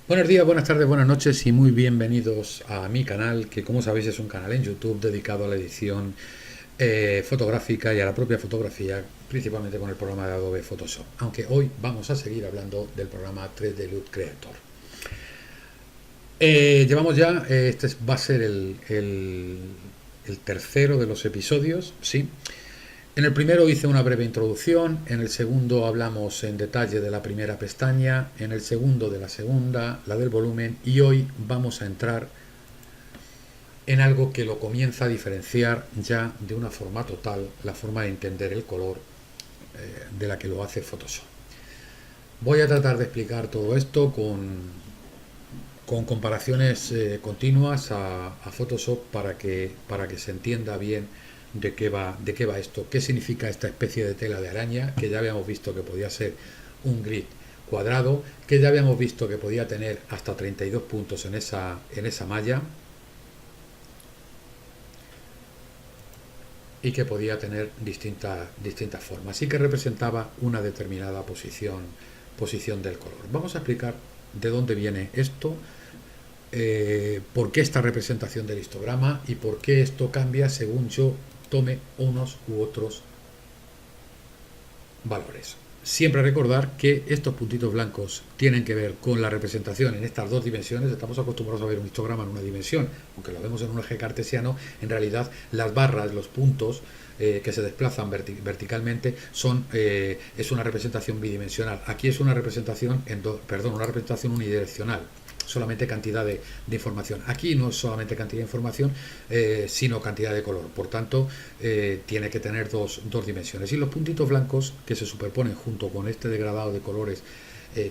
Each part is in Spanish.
Buenos días, buenas tardes, buenas noches y muy bienvenidos a mi canal, que como sabéis es un canal en YouTube dedicado a la edición fotográfica y a la propia fotografía, principalmente con el programa de Adobe Photoshop. Aunque hoy vamos a seguir hablando del programa 3D Loop Creator. Llevamos ya, va a ser el tercero de los episodios, ¿sí? En el primero hice una breve introducción, en el segundo hablamos en detalle de la primera pestaña, en el segundo de la segunda, la del volumen, y hoy vamos a entrar en algo que lo comienza a diferenciar ya de una forma total, la forma de entender el color de la que lo hace Photoshop. Voy a tratar de explicar todo esto con comparaciones continuas a Photoshop para que se entienda bien de qué va esto, qué significa esta especie de tela de araña, que ya habíamos visto que podía ser un grid cuadrado, que ya habíamos visto que podía tener hasta 32 puntos en esa malla y que podía tener distintas formas y que representaba una determinada posición del color. Vamos a explicar de dónde viene esto, por qué esta representación del histograma y por qué esto cambia según yo tome unos u otros valores. Siempre recordar que estos puntitos blancos tienen que ver con la representación en estas dos dimensiones. Estamos acostumbrados a ver un histograma en una dimensión, aunque lo vemos en un eje cartesiano. En realidad las barras, los puntos que se desplazan verticalmente es una representación bidimensional. Aquí es una representación una representación unidireccional, solamente cantidad de información. Aquí no es solamente cantidad de información, sino cantidad de color. Por tanto, tiene que tener dos dimensiones. Y los puntitos blancos que se superponen junto con este degradado de colores,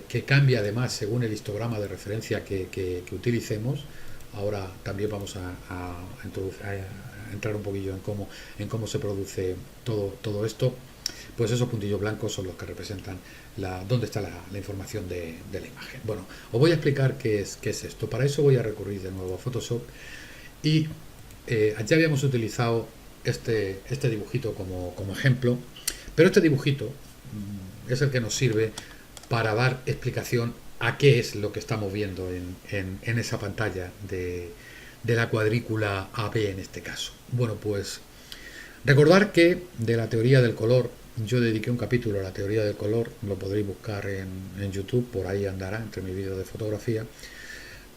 que cambia además según el histograma de referencia que utilicemos. Ahora también vamos a entrar un poquillo en cómo se produce todo esto. Pues esos puntillos blancos son los que representan dónde está la información de la imagen. Bueno, os voy a explicar qué es esto. Para eso voy a recurrir de nuevo a Photoshop y ya habíamos utilizado este dibujito como ejemplo, pero este dibujito es el que nos sirve para dar explicación a qué es lo que estamos viendo en esa pantalla de la cuadrícula AB en este caso. Bueno, pues recordar que de la teoría del color yo dediqué un capítulo a la teoría del color, lo podréis buscar en YouTube, por ahí andará entre mis vídeos de fotografía.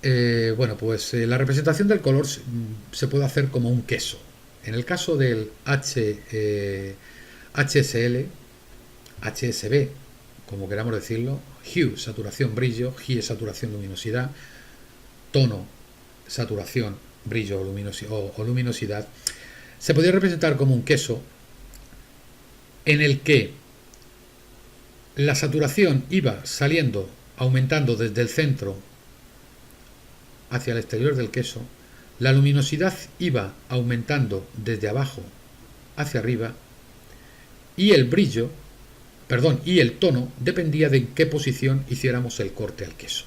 La representación del color se puede hacer como un queso. En el caso del HSL, HSB, como queramos decirlo, hue, saturación, brillo, G, saturación, luminosidad, tono, saturación, brillo o luminosidad, se podría representar como un queso en el que la saturación iba saliendo, aumentando desde el centro hacia el exterior del queso, la luminosidad iba aumentando desde abajo hacia arriba y el brillo, y el tono dependía de en qué posición hiciéramos el corte al queso.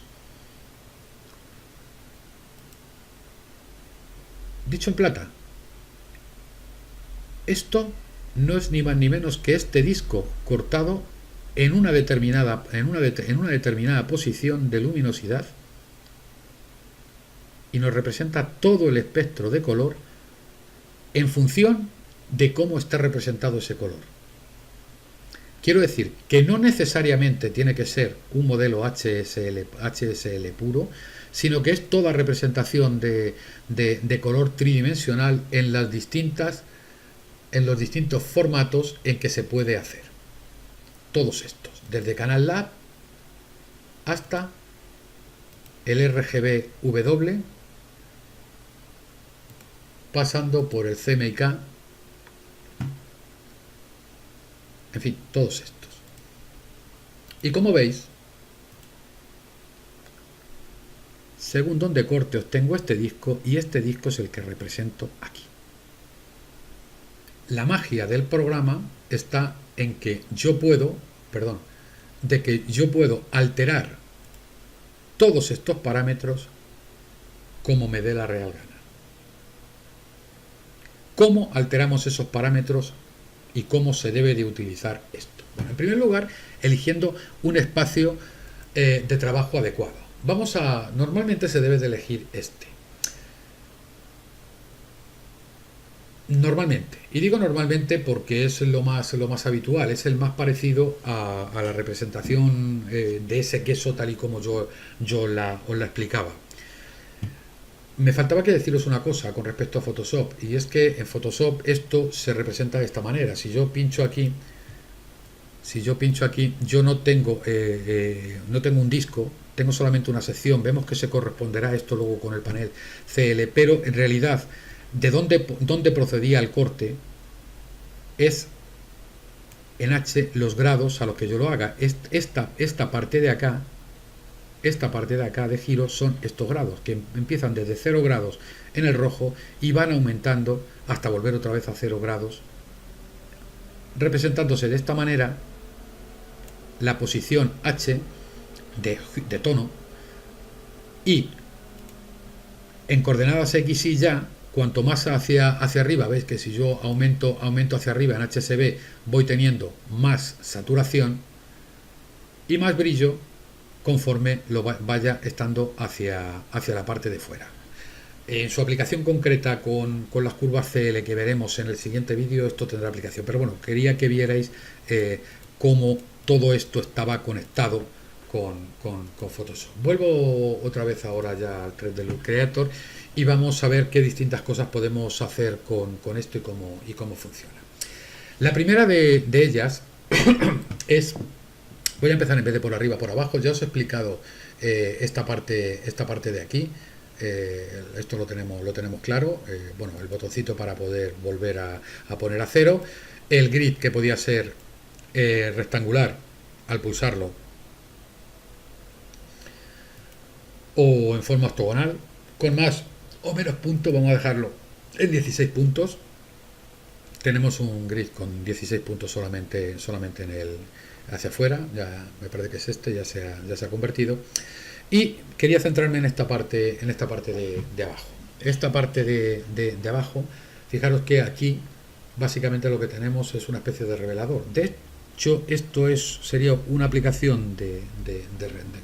Dicho en plata, esto no es ni más ni menos que este disco cortado en una determinada posición de luminosidad y nos representa todo el espectro de color en función de cómo está representado ese color. Quiero decir que no necesariamente tiene que ser un modelo HSL puro, sino que es toda representación de color tridimensional en los distintos formatos en que se puede hacer. Todos estos, desde Canal Lab hasta el RGB-W, pasando por el CMYK, en fin, todos estos. Y como veis, según donde corte obtengo este disco, y este disco es el que represento aquí. La magia del programa está en que yo puedo alterar todos estos parámetros como me dé la real gana. ¿Cómo alteramos esos parámetros y cómo se debe de utilizar esto? Bueno, en primer lugar, eligiendo un espacio de trabajo adecuado. Normalmente se debe de elegir este. Normalmente. Y digo normalmente porque es lo más habitual, es el más parecido a la representación de ese queso tal y como os la explicaba. Me faltaba que deciros una cosa con respecto a Photoshop, y es que en Photoshop esto se representa de esta manera. Si yo pincho aquí, yo no tengo un disco, tengo solamente una sección. Vemos que se corresponderá esto luego con el panel CL, pero en realidad de dónde procedía el corte es en H los grados a los que yo lo haga. Esta parte de acá, de giro, son estos grados, que empiezan desde 0 grados en el rojo y van aumentando hasta volver otra vez a 0 grados, representándose de esta manera la posición H de tono, y en coordenadas X y ya, cuanto más hacia arriba, veis que si yo aumento hacia arriba en HSB voy teniendo más saturación y más brillo conforme lo vaya estando hacia la parte de fuera. En su aplicación concreta con las curvas CL que veremos en el siguiente vídeo, esto tendrá aplicación. Pero bueno, quería que vierais cómo todo esto estaba conectado con Photoshop. Vuelvo otra vez ahora ya al 3D Look Creator y vamos a ver qué distintas cosas podemos hacer con esto y cómo funciona. La primera de ellas es... Voy a empezar en vez de por arriba, por abajo. Ya os he explicado esta parte de aquí. Esto lo tenemos claro. Bueno, el botoncito para poder volver a poner a cero. El grid, que podía ser rectangular al pulsarlo, o en forma octogonal, con más o menos puntos. Vamos a dejarlo en 16 puntos. Tenemos un grid con 16 puntos solamente en el hacia afuera. Ya me parece que es este, ya se ha convertido. Y quería centrarme en esta parte de abajo. Esta parte de abajo, fijaros que aquí básicamente lo que tenemos es una especie de revelador. De hecho, esto sería una aplicación de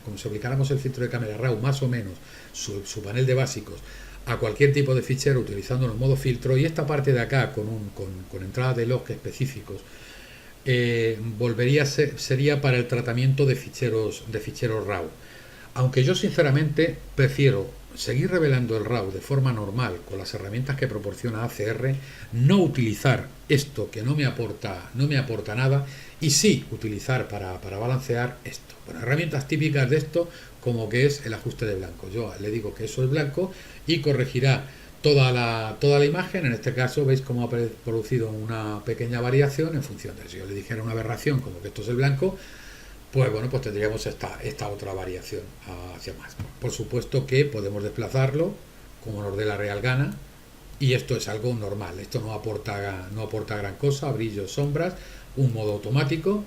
como si aplicáramos el filtro de cámara RAW, más o menos, su panel de básicos, a cualquier tipo de fichero utilizando el modo filtro. Y esta parte de acá con entradas de log específicos sería para el tratamiento de ficheros RAW. Aunque yo sinceramente prefiero seguir revelando el RAW de forma normal con las herramientas que proporciona ACR, no utilizar esto que no me aporta nada, y sí utilizar para balancear esto. Bueno, herramientas típicas de esto, como que es el ajuste de blanco. Yo le digo que eso es blanco y corregirá toda la imagen. En este caso veis cómo ha producido una pequeña variación en función de eso. Si yo le dijera una aberración como que esto es el blanco, pues bueno, pues tendríamos esta otra variación hacia más. Por supuesto que podemos desplazarlo como nos dé la real gana, y esto es algo normal. Esto no aporta gran cosa. Brillos, sombras, un modo automático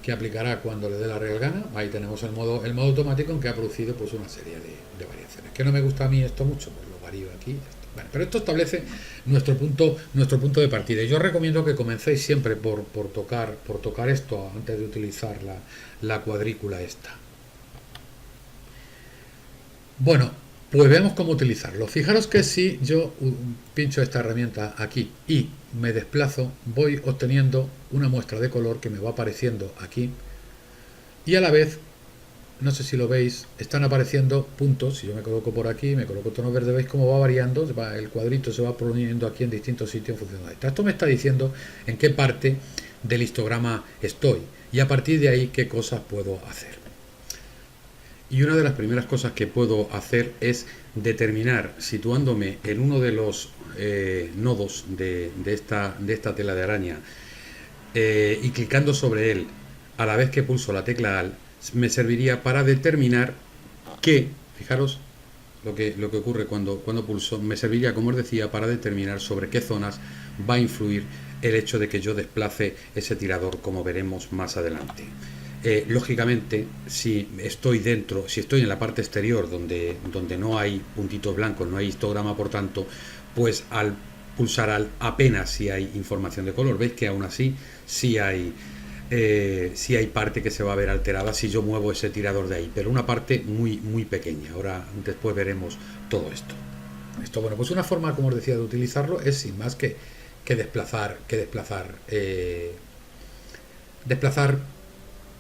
que aplicará cuando le dé la real gana. Ahí tenemos el modo automático, en que ha producido pues una serie de variaciones. Que no me gusta a mí esto mucho, pues lo varío aquí. Bueno, pero esto establece nuestro punto de partida. Y yo os recomiendo que comencéis siempre por tocar esto antes de utilizar la cuadrícula esta. Bueno, pues veamos cómo utilizarlo. Fijaros que si yo pincho esta herramienta aquí y me desplazo, voy obteniendo una muestra de color que me va apareciendo aquí, y a la vez, no sé si lo veis, están apareciendo puntos. Si yo me coloco por aquí, me coloco tono verde, veis cómo va variando, el cuadrito se va poniendo aquí en distintos sitios en función de esto. Esto me está diciendo en qué parte del histograma estoy, y a partir de ahí qué cosas puedo hacer. Y una de las primeras cosas que puedo hacer es determinar, situándome en uno de los nodos de esta tela de araña, y clicando sobre él a la vez que pulso la tecla Alt, me serviría para determinar que, fijaros lo que ocurre cuando pulso, me serviría, como os decía, para determinar sobre qué zonas va a influir el hecho de que yo desplace ese tirador, como veremos más adelante. Lógicamente, si estoy en la parte exterior donde no hay puntitos blancos, no hay histograma, por tanto, pues al pulsar Alt apenas si hay información de color. Veis que aún así sí hay sí hay parte que se va a ver alterada si yo muevo ese tirador de ahí, pero una parte muy, muy pequeña. Ahora después veremos todo esto. Bueno, pues una forma, como os decía, de utilizarlo es sin más que desplazar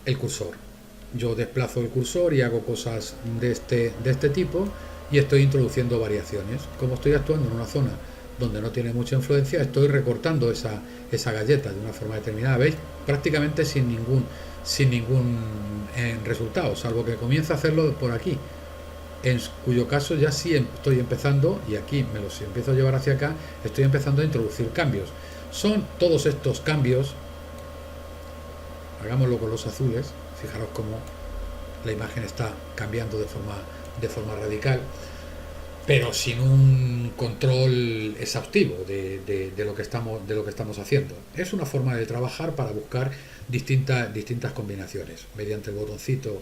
el cursor. Yo desplazo el cursor y hago cosas de este tipo y estoy introduciendo variaciones. Como estoy actuando en una zona donde no tiene mucha influencia, estoy recortando esa galleta de una forma determinada, ¿veis? Prácticamente sin ningún resultado, salvo que comience a hacerlo por aquí, en cuyo caso ya sí estoy empezando, y aquí me los empiezo a llevar hacia acá, estoy empezando a introducir cambios. Son todos estos cambios, hagámoslo con los azules, fijaros cómo la imagen está cambiando de forma radical, pero sin un control exhaustivo de lo que estamos haciendo. Es una forma de trabajar para buscar distintas combinaciones. Mediante el botoncito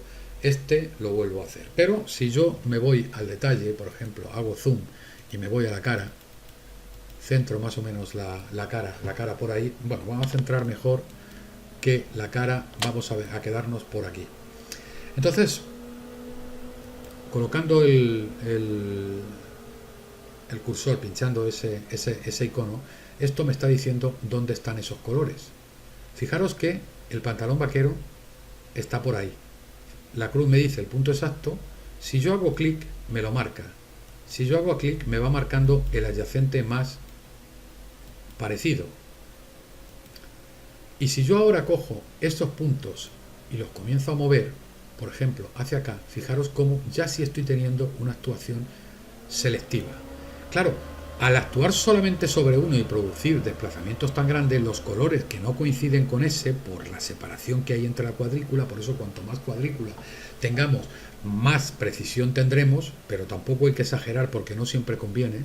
lo vuelvo a hacer. Pero si yo me voy al detalle, por ejemplo, hago zoom y me voy a la cara, centro más o menos la cara por ahí. Bueno, vamos a centrar mejor que la cara, vamos a quedarnos por aquí. Entonces, colocando el cursor, pinchando ese icono, esto me está diciendo dónde están esos colores. Fijaros que el pantalón vaquero está por ahí. La cruz me dice el punto exacto. Si yo hago clic, me lo marca. Si yo hago clic, me va marcando el adyacente más parecido. Y si yo ahora cojo estos puntos y los comienzo a mover, por ejemplo, hacia acá, fijaros cómo ya sí estoy teniendo una actuación selectiva. Claro, al actuar solamente sobre uno y producir desplazamientos tan grandes, los colores que no coinciden con ese, por la separación que hay entre la cuadrícula, por eso cuanto más cuadrícula tengamos, más precisión tendremos, pero tampoco hay que exagerar porque no siempre conviene.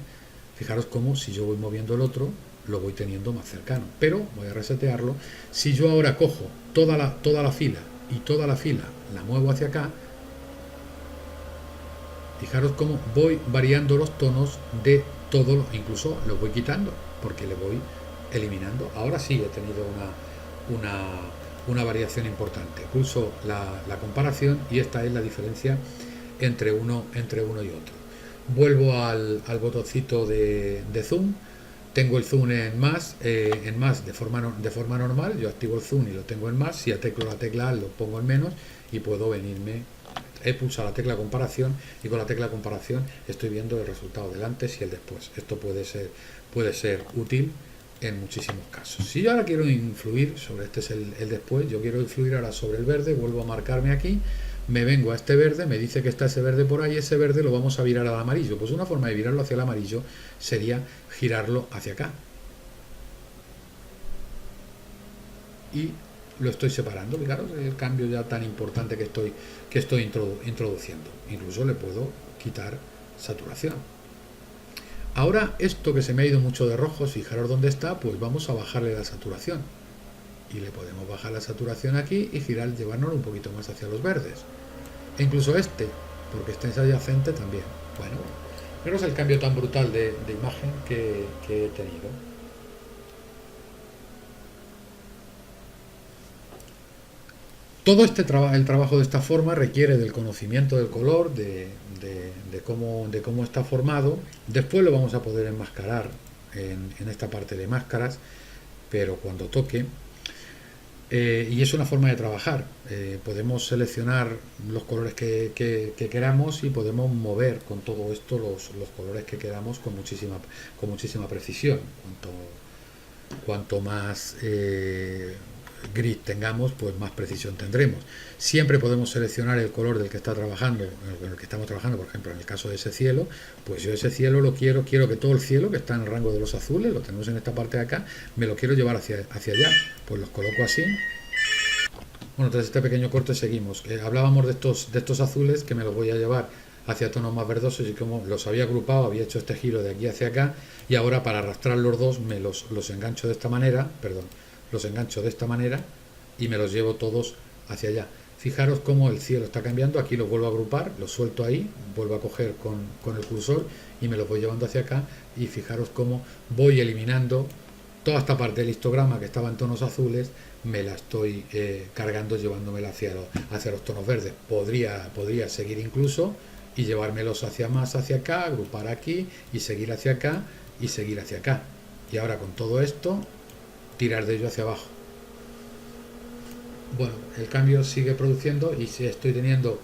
Fijaros cómo si yo voy moviendo el otro, lo voy teniendo más cercano. Pero voy a resetearlo. Si yo ahora cojo toda la fila y toda la fila la muevo hacia acá, fijaros cómo voy variando los tonos de todo, incluso los voy quitando, porque le voy eliminando. Ahora sí he tenido una variación importante. Pulso la comparación y esta es la diferencia entre uno y otro. Vuelvo al botoncito de zoom. Tengo el zoom en más de forma normal. Yo activo el zoom y lo tengo en más. Si teclo la tecla A lo pongo en menos y puedo venirme. He pulsado la tecla comparación y con la tecla comparación estoy viendo el resultado del antes y el después. Esto puede ser útil en muchísimos casos. Si yo ahora quiero influir sobre este es el después, yo quiero influir ahora sobre el verde, vuelvo a marcarme aquí, me vengo a este verde, me dice que está ese verde por ahí, ese verde lo vamos a virar al amarillo. Pues una forma de virarlo hacia el amarillo sería girarlo hacia acá. Y lo estoy separando, fijaros el cambio ya tan importante que estoy introduciendo. Incluso le puedo quitar saturación. Ahora esto que se me ha ido mucho de rojo, fijaros dónde está, pues vamos a bajarle la saturación. Y le podemos bajar la saturación aquí y girar, llevárnoslo un poquito más hacia los verdes. E incluso porque este es adyacente también. Bueno, fijaros el cambio tan brutal de imagen que he tenido. Todo el trabajo de esta forma requiere del conocimiento del color, de cómo está formado. Después lo vamos a poder enmascarar en esta parte de máscaras, pero cuando toque. Y es una forma de trabajar. Podemos seleccionar los colores que queramos y podemos mover con todo esto los colores que queramos con muchísima precisión. Cuanto más gris tengamos, pues más precisión tendremos. Siempre podemos seleccionar el color del que está trabajando, en el que estamos trabajando. Por ejemplo, en el caso de ese cielo, pues yo ese cielo lo quiero que todo el cielo que está en el rango de los azules, lo tenemos en esta parte de acá, me lo quiero llevar hacia allá, pues los coloco así. Bueno, tras este pequeño corte seguimos. Hablábamos de estos azules que me los voy a llevar hacia tonos más verdosos, y como los había agrupado, había hecho este giro de aquí hacia acá, y ahora para arrastrar los dos me los engancho de esta manera, los engancho de esta manera y me los llevo todos hacia allá. Fijaros cómo el cielo está cambiando, aquí los vuelvo a agrupar, los suelto ahí, vuelvo a coger con el cursor y me los voy llevando hacia acá, y fijaros cómo voy eliminando toda esta parte del histograma que estaba en tonos azules me la estoy cargando, llevándomela hacia los tonos verdes. Podría seguir incluso y llevármelos hacia acá, agrupar aquí y seguir hacia acá y seguir hacia acá. Y ahora con todo esto, tirar de ello hacia abajo. Bueno, el cambio sigue produciendo y estoy teniendo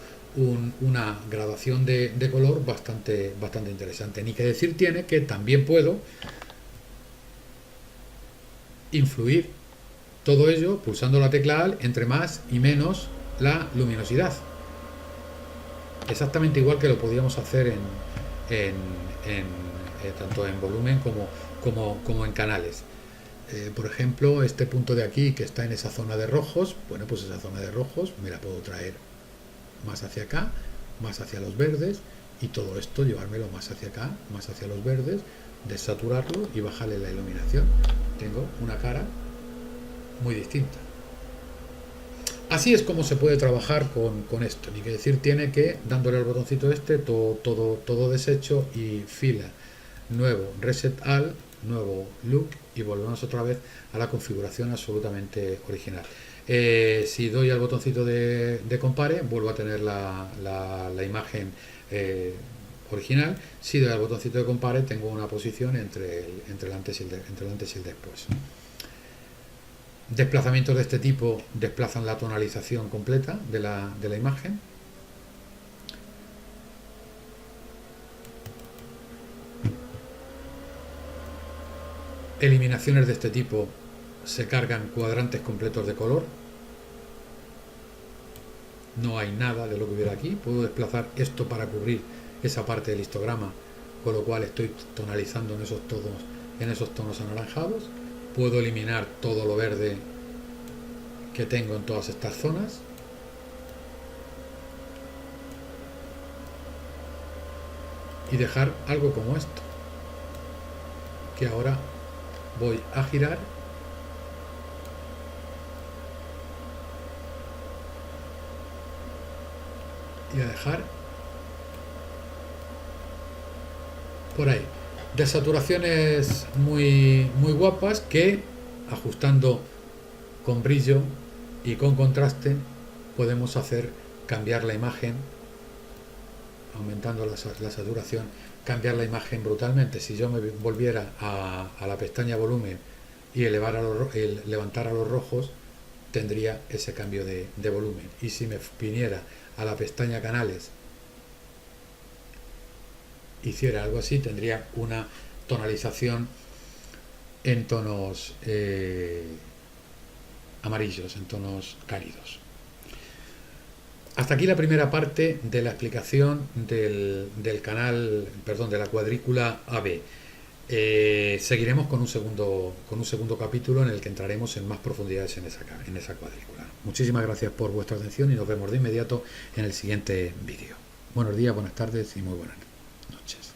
una gradación de color bastante interesante. Ni que decir tiene que también puedo influir todo ello pulsando la tecla Alt entre más y menos la luminosidad. Exactamente igual que lo podíamos hacer tanto en volumen como en canales. Por ejemplo, este punto de aquí que está en esa zona de rojos, bueno, pues esa zona de rojos me la puedo traer más hacia acá, más hacia los verdes, y todo esto llevármelo más hacia acá, más hacia los verdes, desaturarlo y bajarle la iluminación. Tengo una cara muy distinta. Así es como se puede trabajar con esto. Ni que decir tiene que, dándole al botoncito este, todo deshecho y fila, nuevo reset all, nuevo look, y volvemos otra vez a la configuración absolutamente original. Si doy al botoncito de compare, vuelvo a tener la imagen original. Si doy al botoncito de compare, tengo una posición entre el antes y el después. Desplazamientos de este tipo desplazan la tonalización completa de la imagen. Eliminaciones de este tipo se cargan cuadrantes completos de color. No hay nada de lo que hubiera aquí. Puedo desplazar esto para cubrir esa parte del histograma, con lo cual estoy tonalizando en esos tonos anaranjados. Puedo eliminar todo lo verde que tengo en todas estas zonas. Y dejar algo como esto, que ahora voy a girar y a dejar por ahí. Desaturaciones muy guapas que, ajustando con brillo y con contraste, podemos hacer cambiar la imagen, aumentando la saturación, cambiar la imagen brutalmente. Si yo me volviera a la pestaña volumen y levantar a los rojos, tendría ese cambio de volumen. Y si me viniera a la pestaña canales, hiciera algo así, tendría una tonalización en tonos amarillos, en tonos cálidos. Hasta aquí la primera parte de la explicación del canal, perdón, de la cuadrícula AB. Seguiremos con un segundo capítulo en el que entraremos en más profundidades en esa cuadrícula. Muchísimas gracias por vuestra atención y nos vemos de inmediato en el siguiente vídeo. Buenos días, buenas tardes y muy buenas noches.